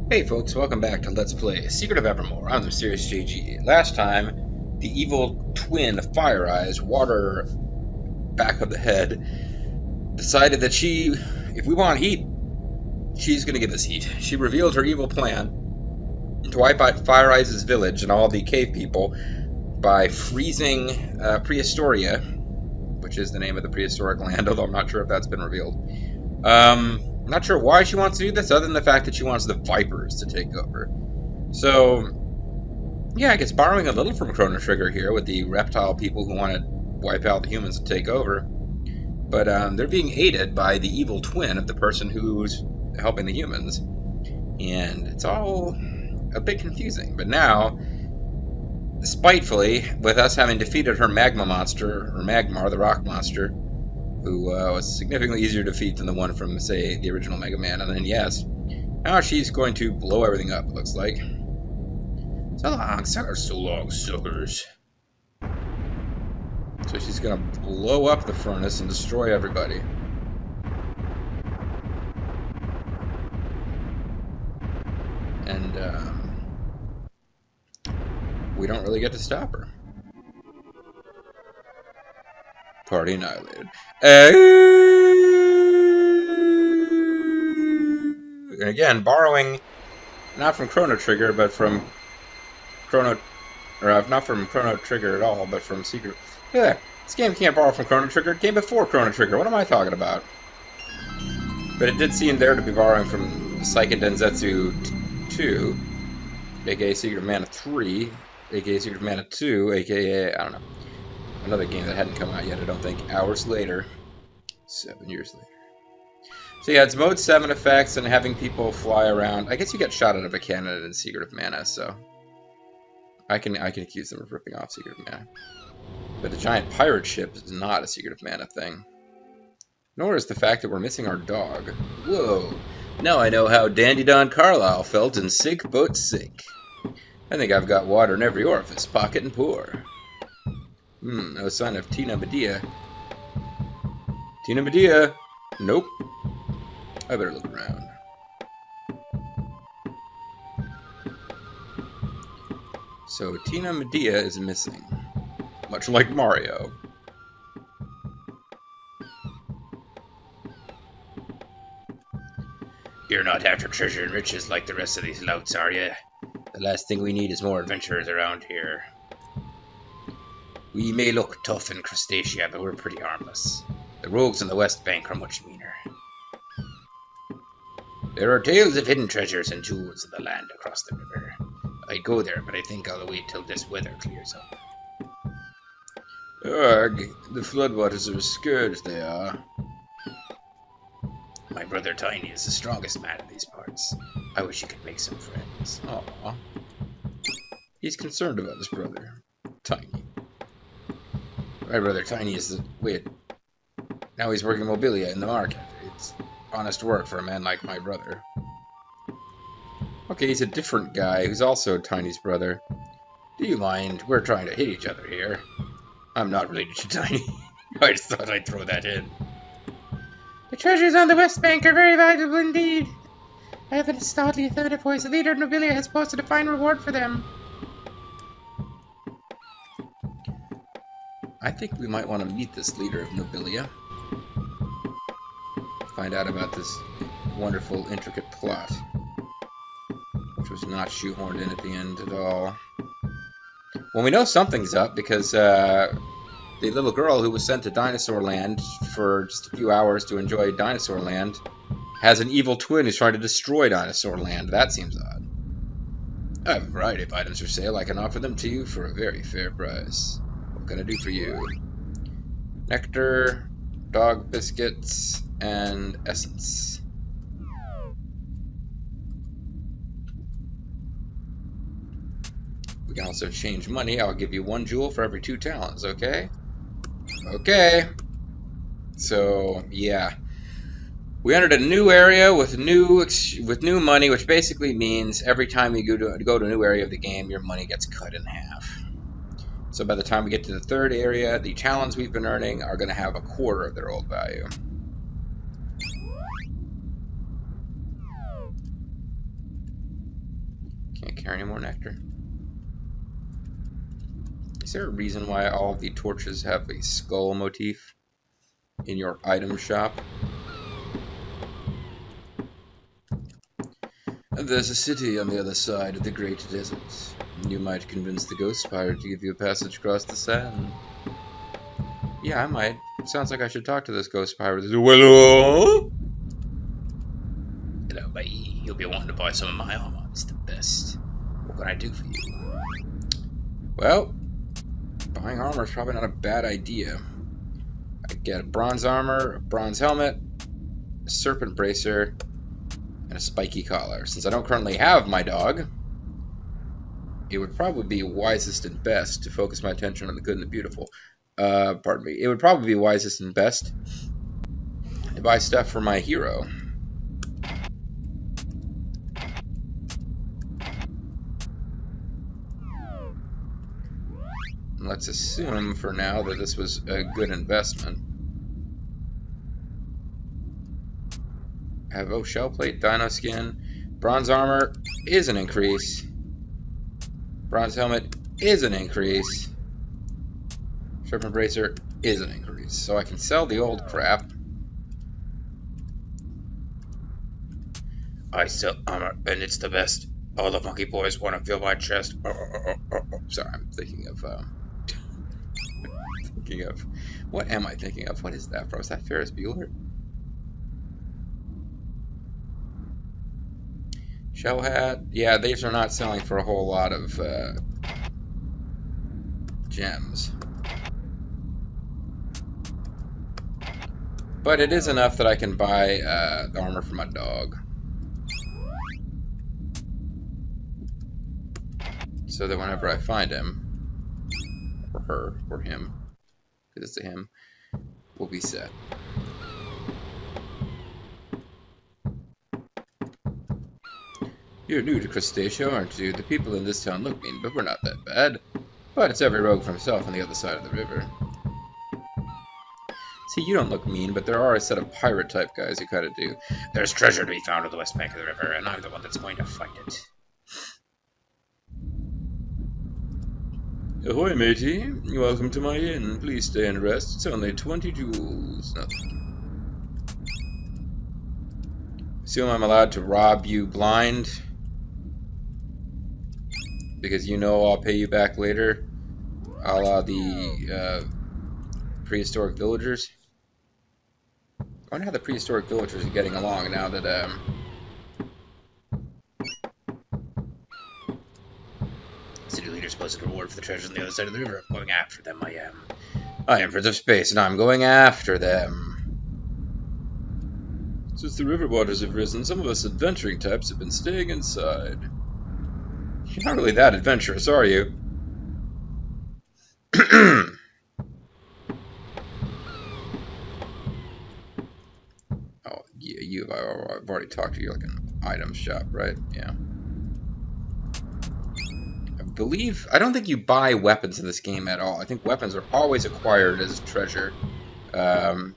Hey folks, welcome back to Let's Play Secret of Evermore. I'm the MysteriousJG. Last time, the evil twin of Fire Eyes, Water back of the head, decided that if we want heat, she's going to give us heat. She revealed her evil plan to wipe out Fire Eyes' village and all the cave people by freezing Prehistoria, which is the name of the prehistoric land, although I'm not sure if that's been revealed. I'm not sure why she wants to do this, other than the fact that she wants the Vipers to take over. So, yeah, I guess borrowing a little from Chrono Trigger here with the reptile people who want to wipe out the humans and take over. But they're being aided by the evil twin of the person who's helping the humans. And it's all a bit confusing. But now, spitefully, with us having defeated her magma monster, or Magmar, the rock monster, who was significantly easier to defeat than the one from, say, the original Mega Man on the NES, now she's going to blow everything up, it looks like. So long, suckers. So long, suckers. So she's gonna blow up the furnace and destroy everybody. And we don't really get to stop her. Party annihilated. And again, borrowing not from Chrono Trigger, but from not from Chrono Trigger at all, but from Secret. Yeah, this game can't borrow from Chrono Trigger. It came before Chrono Trigger. What am I talking about? But it did seem there to be borrowing from Seiken Densetsu 2, aka Secret of Mana 3, aka Secret of Mana 2, aka, I don't know, another game that hadn't come out yet, I don't think, hours later. 7 years later. So yeah, it's Mode 7 effects and having people fly around. I guess you get shot out of a cannon in Secret of Mana, so I can accuse them of ripping off Secret of Mana. But the giant pirate ship is not a Secret of Mana thing. Nor is the fact that we're missing our dog. Whoa. Now I know how Dandy Don Carlisle felt in Sink Boat Sink. I think I've got water in every orifice, pocket and pore. No sign of Tina Medea. Tina Medea! Nope. I better look around. So Tina Medea is missing. Much like Mario. You're not after treasure and riches like the rest of these louts, are you? The last thing we need is more adventurers around here. We may look tough in Crustacea, but we're pretty harmless. The rogues on the West Bank are much meaner. There are tales of hidden treasures and jewels in the land across the river. I'd go there, but I think I'll wait till this weather clears up. Ugh, the floodwaters are a scourge, they are. My brother Tiny is the strongest man in these parts. I wish he could make some friends. Aww. He's concerned about his brother, Tiny. My brother Tiny is the... Wait. Now he's working mobilia in the market. It's honest work for a man like my brother. Okay, he's a different guy who's also Tiny's brother. Do you mind? We're trying to hit each other here. I'm not related to Tiny. I just thought I'd throw that in. The treasures on the West Bank are very valuable indeed. I have a stoutly authoritative voice. The leader of Nobilia has posted a fine reward for them. I think we might want to meet this leader of Nobilia. Find out about this wonderful, intricate plot. Which was not shoehorned in at the end at all. Well, we know something's up because the little girl who was sent to Dinosaur Land for just a few hours to enjoy Dinosaur Land has an evil twin who's trying to destroy Dinosaur Land. That seems odd. I have a variety of items for sale. I can offer them to you for a very fair price. What can I do for you? Nectar, dog biscuits, and essence. We can also exchange money. I'll give you 1 jewel for every 2 talents, okay? Okay. So, yeah. We entered a new area with new money, which basically means every time you go to a new area of the game, your money gets cut in half. So by the time we get to the 3rd area, the talents we've been earning are going to have a quarter of their old value. Can't carry any more nectar. Is there a reason why all the torches have a skull motif in your item shop? And there's a city on the other side of the great desert. You might convince the ghost pirate to give you a passage across the sand. Yeah, I might. Sounds like I should talk to this ghost pirate. Hello? Hello, buddy. You'll be wanting to buy some of my armor. It's the best. What can I do for you? Well, buying armor is probably not a bad idea. I get a bronze armor, a bronze helmet, a serpent bracer, and a spiky collar. Since I don't currently have my dog, it would probably be wisest and best to focus my attention on the good and the beautiful. Pardon me. It would probably be wisest and best to buy stuff for my hero. Let's assume for now that this was a good investment. I have shell plate, dino skin, bronze armor is an increase. Bronze helmet is an increase. Serpent bracer is an increase. So I can sell the old crap. I sell armor and it's the best. All the monkey boys want to feel my chest. Sorry, I'm thinking of what am I thinking of? What is that from? Is that Ferris Bueller? Shell hat. Yeah, these are not selling for a whole lot of gems. But it is enough that I can buy the armor for my dog. So that whenever I find him, or her, or him, because it's a him, we'll be set. You're new to Crustaceo, aren't you? The people in this town look mean, but we're not that bad. But it's every rogue for himself on the other side of the river. See, you don't look mean, but there are a set of pirate-type guys who kind of do. There's treasure to be found on the west bank of the river, and I'm the one that's going to find it. Ahoy, matey. Welcome to my inn. Please stay and rest. It's only 20 jewels. Nothing. Assume I'm allowed to rob you blind? Because you know I'll pay you back later. A la the prehistoric villagers. I wonder how the prehistoric villagers are getting along now that city leaders posted a reward for the treasures on the other side of the river. I'm going after them. I am Prince of Space, and I'm going after them. Since the river waters have risen, some of us adventuring types have been staying inside. You're not really that adventurous, are you? Oh, yeah, I've already talked to you like an item shop, right? Yeah. I don't think you buy weapons in this game at all. I think weapons are always acquired as treasure when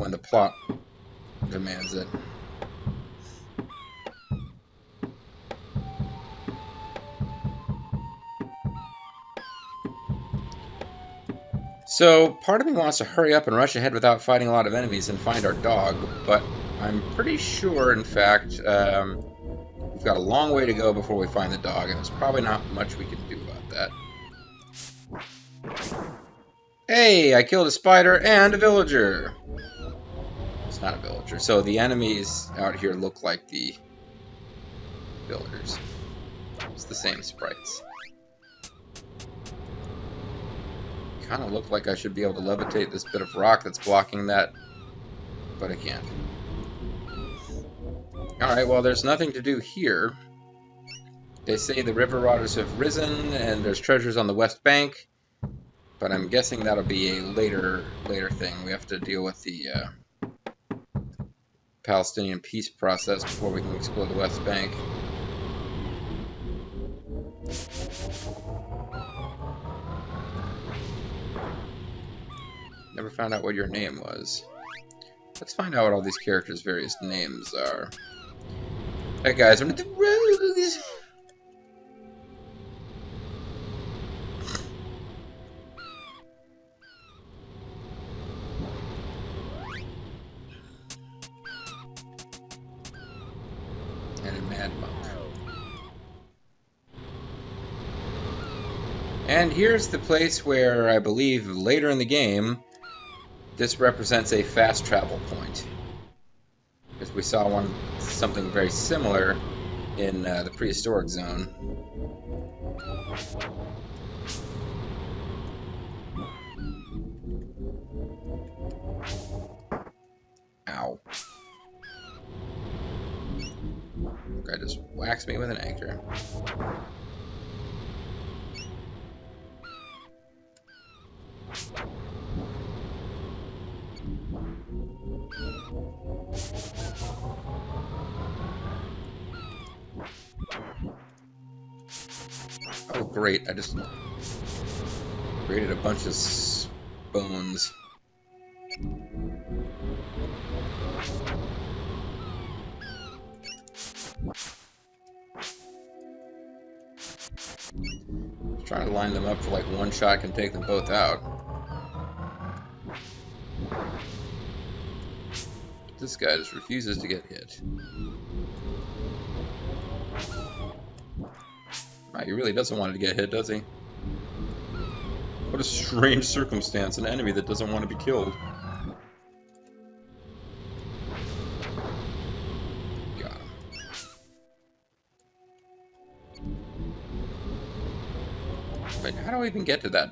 the plot demands it. So, part of me wants to hurry up and rush ahead without fighting a lot of enemies and find our dog, but I'm pretty sure, in fact, we've got a long way to go before we find the dog, and there's probably not much we can do about that. Hey, I killed a spider and a villager! It's not a villager. So the enemies out here look like the villagers. It's the same sprites. Kind of look like I should be able to levitate this bit of rock that's blocking that, but I can't. Alright, well, there's nothing to do here. They say the river waters have risen and there's treasures on the west bank, but I'm guessing that'll be a later thing. We have to deal with the Palestinian peace process before we can explore the west bank. Never found out what your name was. Let's find out what all these characters' various names are. Hey guys, we're at the rogues. And a mad monk. And here's the place where I believe later in the game this represents a fast travel point. Because we saw something very similar in the prehistoric zone. Ow. Guy just whacks me with an anchor. Oh great, I just created a bunch of bones. Trying to line them up for like one shot can take them both out. This guy just refuses to get hit. Wow, he really doesn't want to get hit, does he? What a strange circumstance, an enemy that doesn't want to be killed. Got him. Wait, how do I even get to that?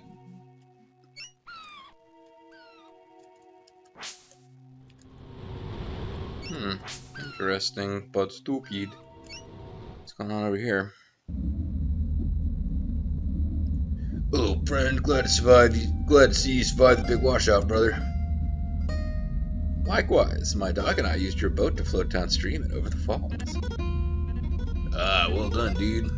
Interesting, but stupid. What's going on over here? Oh, friend, glad to see you survived the big washout, brother. Likewise, my dog and I used your boat to float downstream and over the falls. Ah, well done, dude.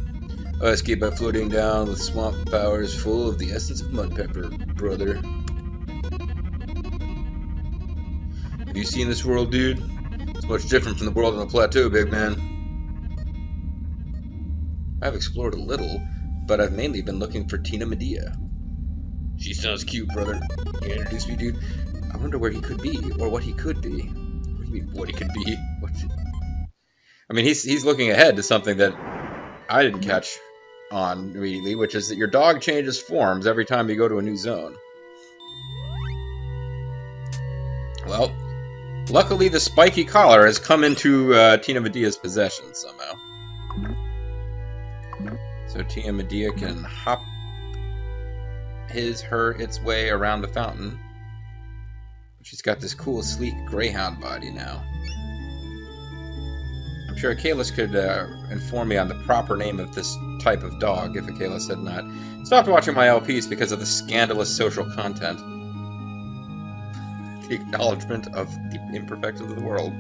I escaped by floating down with swamp powers full of the essence of mud pepper, brother. Have you seen this world, dude? It's much different from the world on the plateau, big man. I've explored a little, but I've mainly been looking for Tina Medea. She sounds cute, brother. Can you introduce me, dude? I wonder where he could be, or what he could be. What do you mean, what he could be? What? I mean, he's looking ahead to something that I didn't catch on immediately, which is that your dog changes forms every time you go to a new zone. Well, luckily the spiky collar has come into Tina Medea's possession somehow. So Tina Medea can hop its way around the fountain. She's got this cool, sleek greyhound body now. I'm sure Akalis could inform me on the proper name of this type of dog if Akalis had not stopped watching my LPs because of the scandalous social content. The acknowledgement of the imperfections of the world.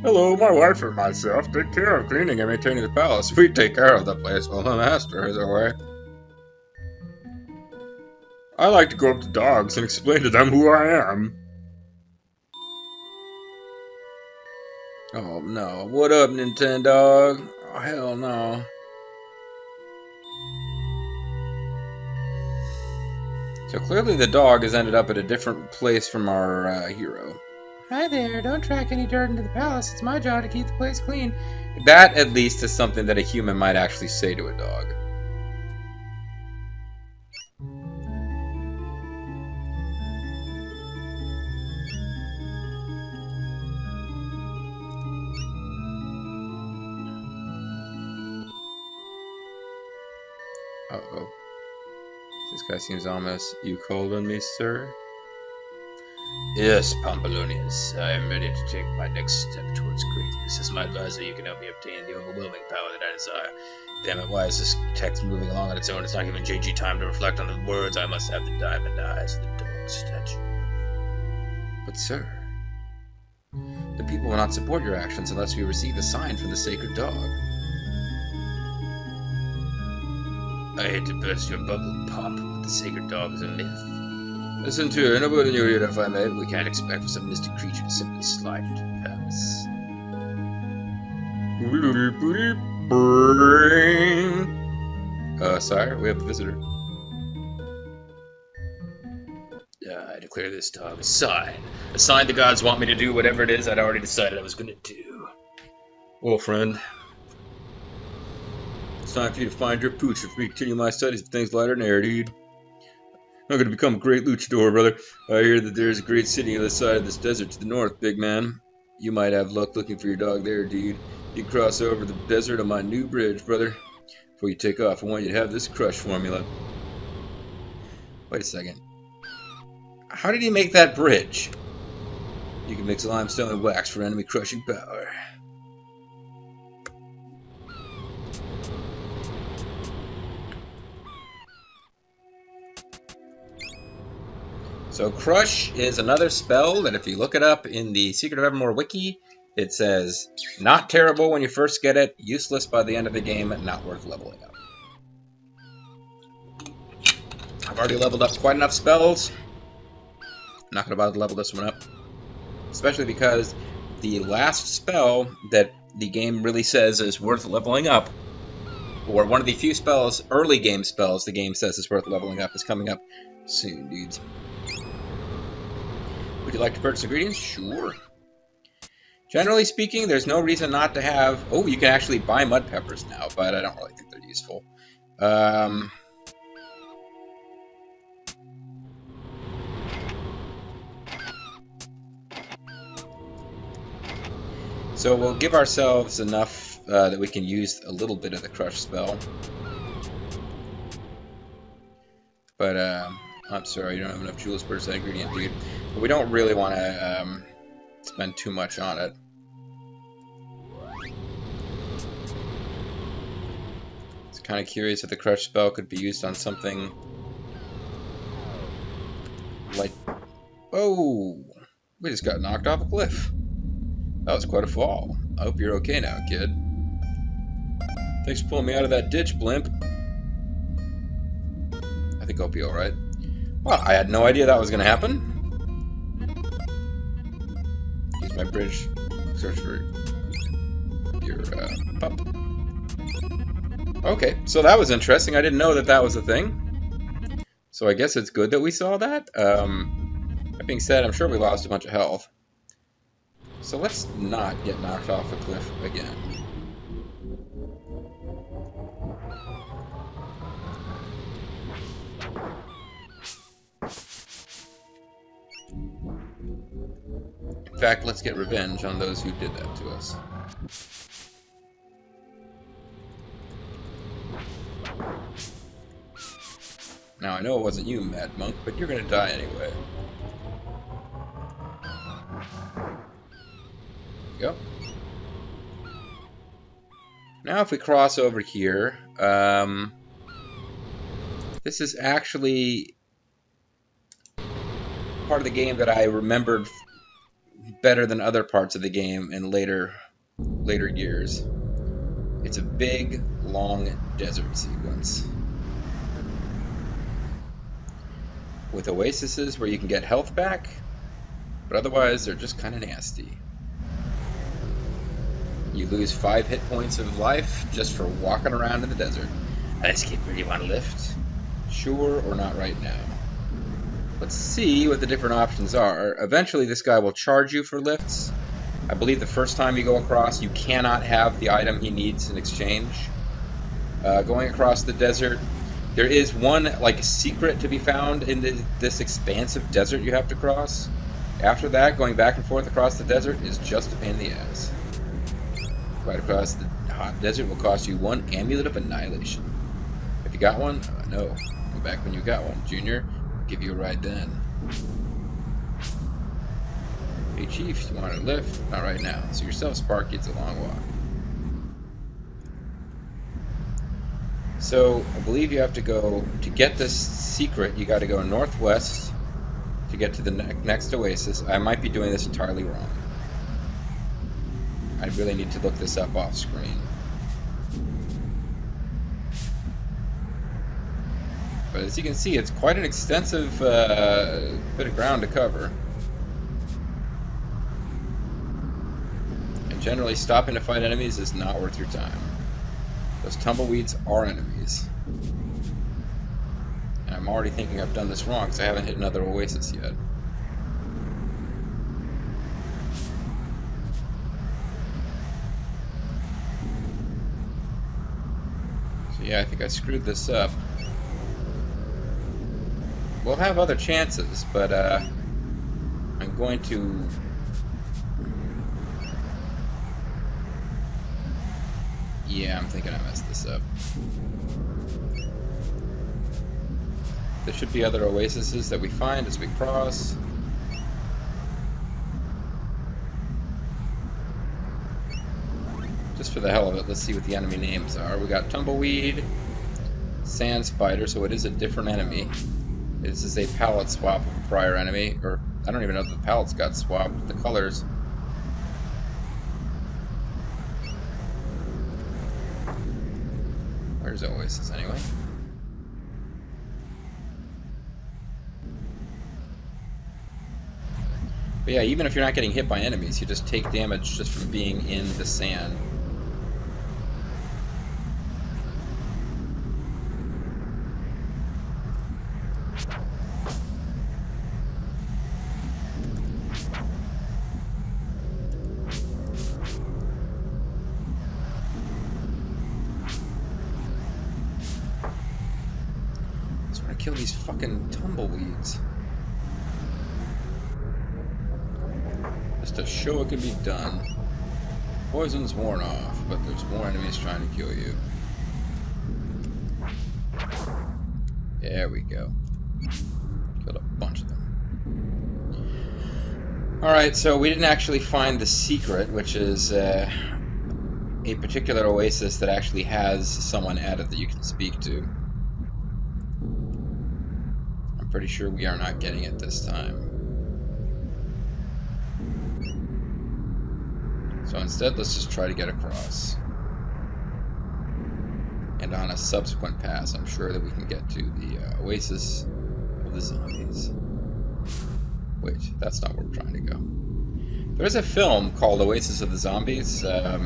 Hello, my wife and myself take care of cleaning and maintaining the palace. We take care of the place while the master is away. I like to go up to dogs and explain to them who I am. Oh no, what up, Nintendo? Oh hell no. So clearly the dog has ended up at a different place from our hero. Hi there, don't track any dirt into the palace. It's my job to keep the place clean. That, at least, is something that a human might actually say to a dog. Uh-oh. This guy seems ominous. You called on me, sir? Yes, Pompolonius. I am ready to take my next step towards greatness. As my advisor, you can help me obtain the overwhelming power that I desire. Damn it, why is this text moving along on its own? It's not giving JG time to reflect on the words. I must have the diamond eyes of the dog statue. But, sir, the people will not support your actions unless we receive a sign from the sacred dog. I hate to burst your bubble, Pomp, but the sacred dog is a myth. Listen to her, nobody knew it, if I may. We can't expect for some mystic creature to simply slide into the palace. Sire, we have a visitor. I declare this dog a sign. A sign the gods want me to do whatever it is I'd already decided I was going to do. Well, friend, it's time for you to find your pooch if we continue my studies of things lighter than air, dude. I'm going to become a great luchador, brother. I hear that there's a great city on the other side of this desert to the north, big man. You might have luck looking for your dog there, dude. You can cross over the desert on my new bridge, brother. Before you take off, I want you to have this crush formula. Wait a second. How did he make that bridge? You can mix limestone and wax for enemy crushing power. So Crush is another spell that if you look it up in the Secret of Evermore wiki, it says, not terrible when you first get it, useless by the end of the game, not worth leveling up. I've already leveled up quite enough spells. I'm not going to bother to level this one up. Especially because the last spell that the game really says is worth leveling up, or one of the few spells, early game spells the game says is worth leveling up, is coming up soon, dudes. Would you like to purchase ingredients? Sure. Generally speaking, there's no reason not to have... Oh, you can actually buy mud peppers now, but I don't really think they're useful. So we'll give ourselves enough that we can use a little bit of the crush spell. But, I'm sorry, you don't have enough jewels per that ingredient, dude. But we don't really want to spend too much on it. It's kind of curious if the crush spell could be used on something like... Oh! We just got knocked off a cliff. That was quite a fall. I hope you're okay now, kid. Thanks for pulling me out of that ditch, blimp. I think I'll be alright. Well, I had no idea that was going to happen. Use my bridge. Search for your pup. Okay, so that was interesting. I didn't know that that was a thing. So I guess it's good that we saw that. That being said, I'm sure we lost a bunch of health. So let's not get knocked off a cliff again. In fact, let's get revenge on those who did that to us. Now, I know it wasn't you, Mad Monk, but you're gonna die anyway. Go. Now if we cross over here, this is actually part of the game that I remembered better than other parts of the game in later years. It's a big, long desert sequence with oases where you can get health back, but otherwise they're just kind of nasty. You lose 5 hit points of life just for walking around in the desert. Let's get where you want to lift. Sure or not right now. Let's see what the different options are. Eventually this guy will charge you for lifts. I believe the first time you go across you cannot have the item he needs in exchange. Going across the desert, there is one like secret to be found in this expansive desert you have to cross. After that, going back and forth across the desert is just a pain in the ass. Right across the hot desert will cost you 1 Amulet of Annihilation. If you got one, no. Go back when you got one. Junior, I'll give you a ride then. Hey Chief, you want a lift? Not right now. So yourself, Sparky, it's a long walk. So, I believe you have to go, to get this secret, you got to go northwest to get to the next oasis. I might be doing this entirely wrong. I really need to look this up off screen. But as you can see, it's quite an extensive bit of ground to cover. And Generally, stopping to fight enemies is not worth your time. Those tumbleweeds are enemies. And I'm already thinking I've done this wrong because I haven't hit another oasis yet. So yeah, I think I screwed this up. We'll have other chances, but I'm going to... Yeah, I'm thinking I messed this up. There should be other oases that we find as we cross. Just for the hell of it, let's see what the enemy names are. We got Tumbleweed, Sand Spider, so it is a different enemy. This is a palette swap of a prior enemy, or I don't even know if the palettes got swapped, the colors. Where's Oasis anyway? But yeah, even if you're not getting hit by enemies, you just take damage just from being in the sand. Kill these fucking tumbleweeds. Just to show it can be done. Poison's worn off, but there's more enemies trying to kill you. There we go. Killed a bunch of them. Alright, so we didn't actually find the secret, which is a particular oasis that actually has someone at it that you can speak to. Pretty sure we are not getting it this time. So instead, let's just try to get across. And on a subsequent pass, I'm sure that we can get to the oasis of the zombies. Wait, that's not where we're trying to go. There is a film called Oasis of the Zombies. At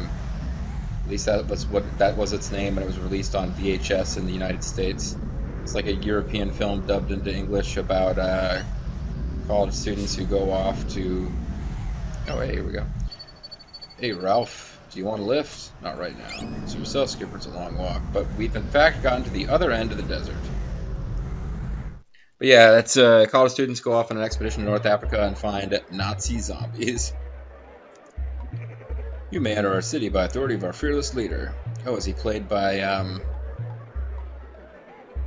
least that was its name, and it was released on VHS in the United States. It's like a European film dubbed into English about college students who go off to... Oh, hey, here we go. Hey, Ralph, do you want a lift? Not right now. So yourself, Skipper, it's a long walk. But we've in fact gotten to the other end of the desert. But yeah, that's college students go off on an expedition to North Africa and find Nazi zombies. You may enter our city by authority of our fearless leader. Oh, is he played by...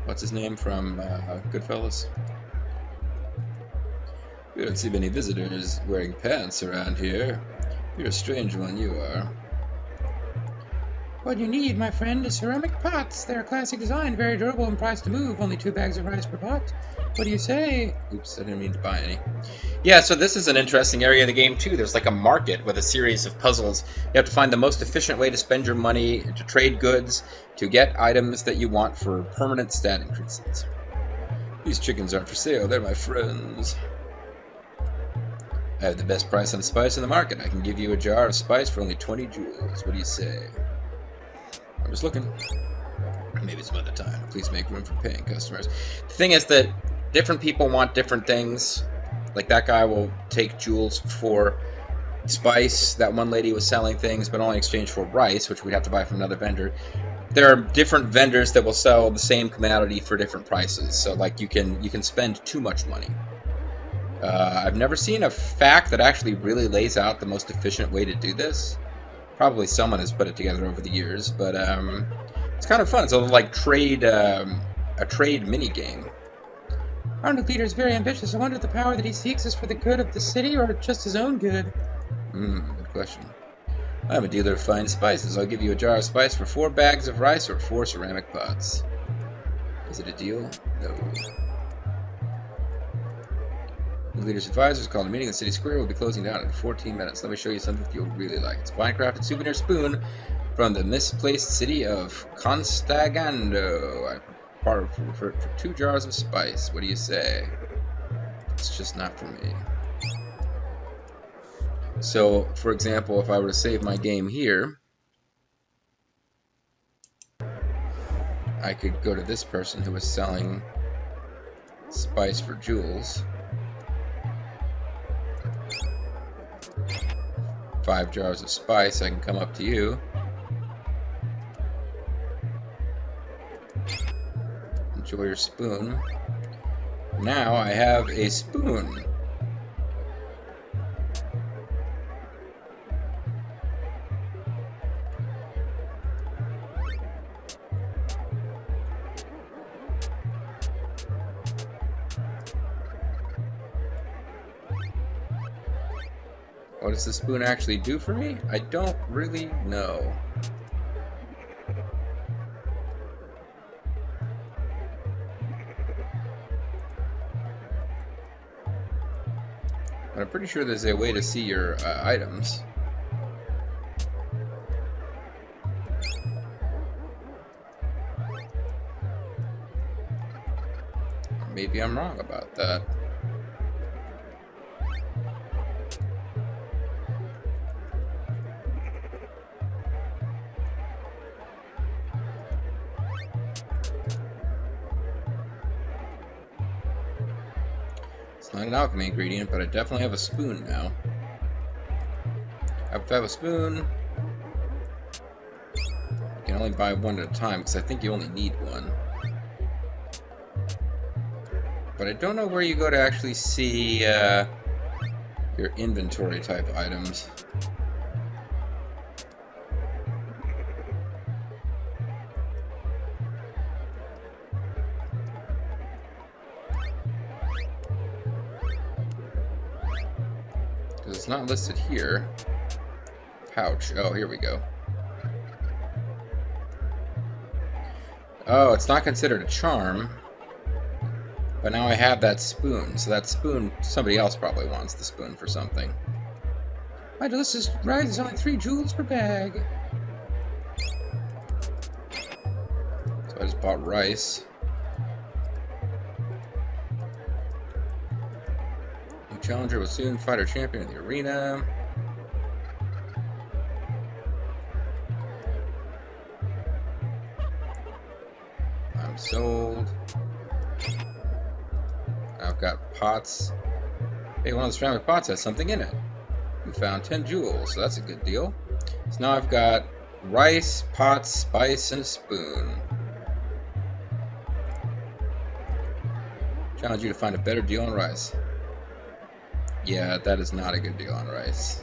What's his name from Goodfellas? We don't see many visitors wearing pants around here. You're a strange one, you are. What you need, my friend, is ceramic pots. They're a classic design, very durable and priced to move. Only 2 bags of rice per pot. What do you say? Oops, I didn't mean to buy any. Yeah, so this is an interesting area of the game, too. There's like a market with a series of puzzles. You have to find the most efficient way to spend your money, to trade goods, to get items that you want for permanent stat increases. These chickens aren't for sale, they're my friends. I have the best price on spice in the market. I can give you a jar of spice for only 20 jewels. What do you say? I'm just looking. Maybe some other time. Please make room for paying customers. The thing is that different people want different things. Like that guy will take jewels for spice. That one lady was selling things, but only in exchange for rice, which we'd have to buy from another vendor. There are different vendors that will sell the same commodity for different prices. So like you can spend too much money. I've never seen a fact that actually really lays out the most efficient way to do this. Probably someone has put it together over the years, but it's kind of fun. It's a little like a trade mini game. Our new leader is very ambitious. I wonder if the power that he seeks is for the good of the city or just his own good. Good question. I'm a dealer of fine spices. I'll give you a jar of spice for 4 bags of rice or 4 ceramic pots. Is it a deal? No. The leader's advisors called a meeting in the city square. Will be closing down in 14 minutes. Let me show you something you'll really like. It's a fine-crafted souvenir spoon from the misplaced city of Constagando. I part for 2 jars of spice. What do you say? It's just not for me. So, for example, if I were to save my game here, I could go to this person who was selling spice for jewels. 5 jars of spice. I can come up to you. Enjoy your spoon. Now I have a spoon. What does the spoon actually do for me? I don't really know. But I'm pretty sure there's a way to see your items. Maybe I'm wrong about that. It's not an alchemy ingredient, but I definitely have a spoon now. If I have a spoon, you can only buy one at a time, because I think you only need one. But I don't know where you go to actually see your inventory type items. Because it's not listed here. Pouch. Oh, here we go. Oh, it's not considered a charm. But now I have that spoon. So that spoon, somebody else probably wants the spoon for something. My delicious rice is only 3 jewels per bag. So I just bought rice. New challenger will soon fight our champion in the arena. I'm sold. I've got pots. Hey, one of the ceramic pots has something in it. We found 10 jewels, so that's a good deal. So now I've got rice, pots, spice, and a spoon. Challenge you to find a better deal on rice. Yeah, that is not a good deal on rice.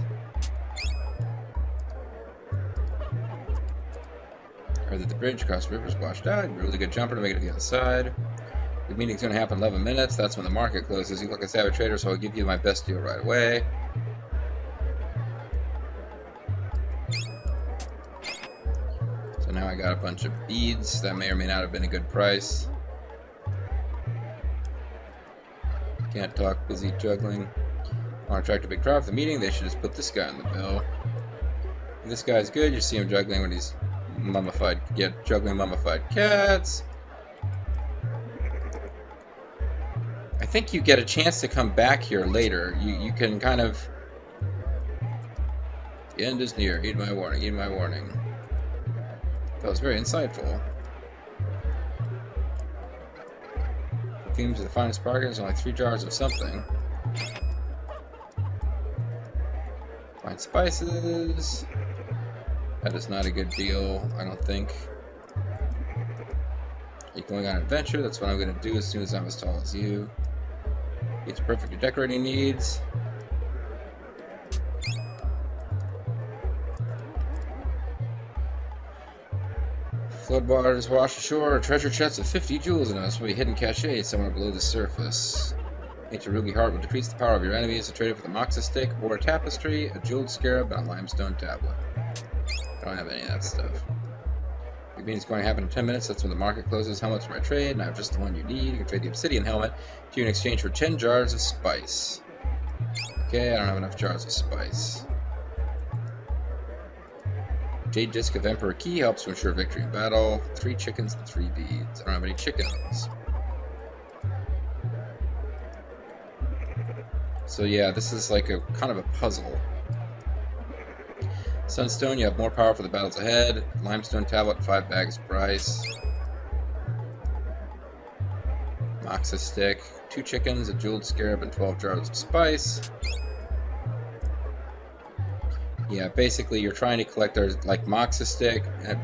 Heard that the bridge across the river is washed out. You're a really good jumper to make it to the other side. The meeting's going to happen in 11 minutes. That's when the market closes. You look like a savage trader, so I'll give you my best deal right away. So now I got a bunch of beads. That may or may not have been a good price. Can't talk, busy juggling. Want to attract a big crowd for the meeting? They should just put this guy on the bill. If this guy's good, you see him juggling when he's mummified. Juggling mummified cats. I think you get a chance to come back here later. You can kind of... The end is near. Heed my warning. Heed my warning. That was very insightful. The themes of the finest bargains are only 3 jars of something. Find spices. That is not a good deal, I don't think. You're going on an adventure. That's what I'm going to do as soon as I'm as tall as you. It's perfect for decorating needs. Floodwaters wash ashore. A treasure chest of 50 jewels in us will be hidden cache somewhere below the surface. Ancient ruby heart will decrease the power of your enemies. To trade it with a moxa stick or a tapestry, a jeweled scarab, and a limestone tablet. I don't have any of that stuff. Your meeting's going to happen in 10 minutes. That's when the market closes. How much for my trade? And I have just the one you need. You can trade the obsidian helmet to you in exchange for 10 jars of spice. Okay, I don't have enough jars of spice. Jade Disc of Emperor Key helps to ensure victory in battle. 3 chickens and 3 beads. I don't have any chickens. So yeah, this is like a kind of a puzzle. Sunstone, you have more power for the battles ahead. Limestone tablet, 5 bags of rice. Moxa stick, 2 chickens, a jeweled scarab, and 12 jars of spice. Yeah, basically you're trying to collect our, like, Moxa stick, a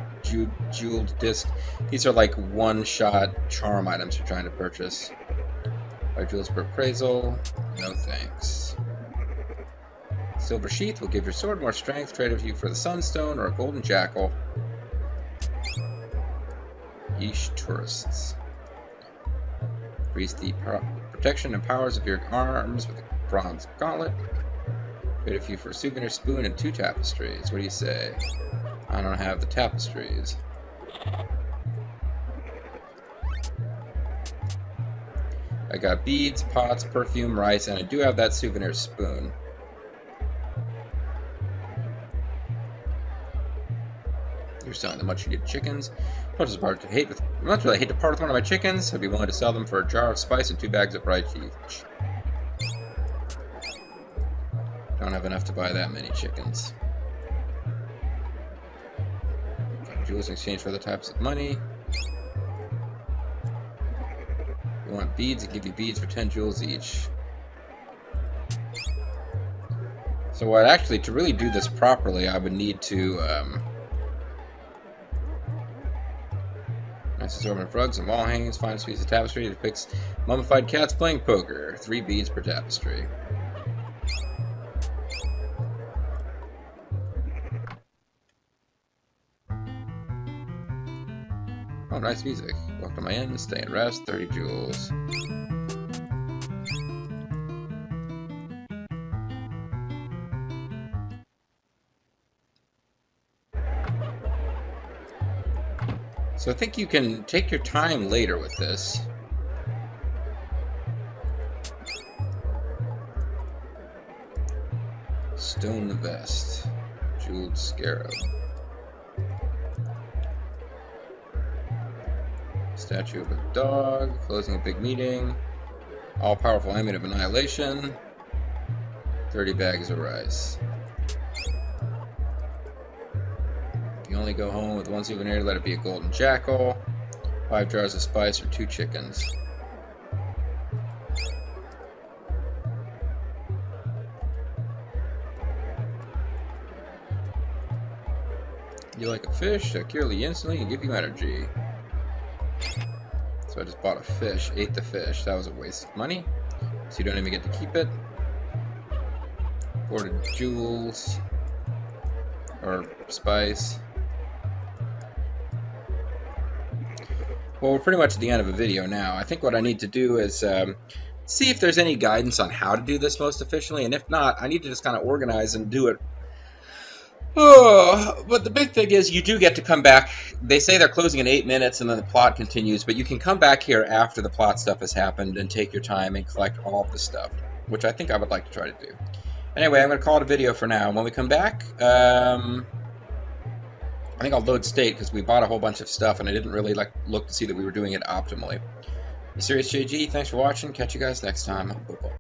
jeweled disc. These are like one-shot charm items you're trying to purchase. 5 jewels per appraisal. No thanks. Silver sheath will give your sword more strength. Trade with you for the sunstone or a golden jackal. Yeesh, tourists. Increase the protection and powers of your arms with a bronze gauntlet. Trade a few for a souvenir spoon and 2 tapestries. What do you say? I don't have the tapestries. I got beads, pots, perfume, rice, and I do have that souvenir spoon. You're selling the much needed chickens. Much really hate to part with one of my chickens. I'd be willing to sell them for a jar of spice and 2 bags of rice each. Don't have enough to buy that many chickens. Jewels in exchange for other types of money. You want beads? I give you beads for 10 jewels each. So what actually, to really do this properly, I would need to nice assortment of rugs and wall hangings, finest piece of tapestry that depicts mummified cats playing poker. 3 beads per tapestry. Oh, nice music. Walk to my inn, stay and rest, 30 jewels. So I think you can take your time later with this. Stone vest. Jeweled scarab. Statue of a dog, closing a big meeting, all-powerful amulet of annihilation, 30 bags of rice. If you only go home with 1 souvenir, let it be a golden jackal, 5 jars of spice or 2 chickens. You like a fish? I cure you instantly and give you energy. So I just bought a fish, ate the fish. That was a waste of money. So you don't even get to keep it. Hoarded jewels. Or spice. Well, we're pretty much at the end of a video now. I think what I need to do is see if there's any guidance on how to do this most efficiently. And if not, I need to just kind of organize and do it. Oh, but the big thing is you do get to come back. They say they're closing in 8 minutes and then the plot continues, but you can come back here after the plot stuff has happened and take your time and collect all of the stuff, which I think I would like to try to do. Anyway, I'm going to call it a video for now. When we come back, I think I'll load state because we bought a whole bunch of stuff and I didn't really look to see that we were doing it optimally. MysteriousJG, thanks for watching. Catch you guys next time.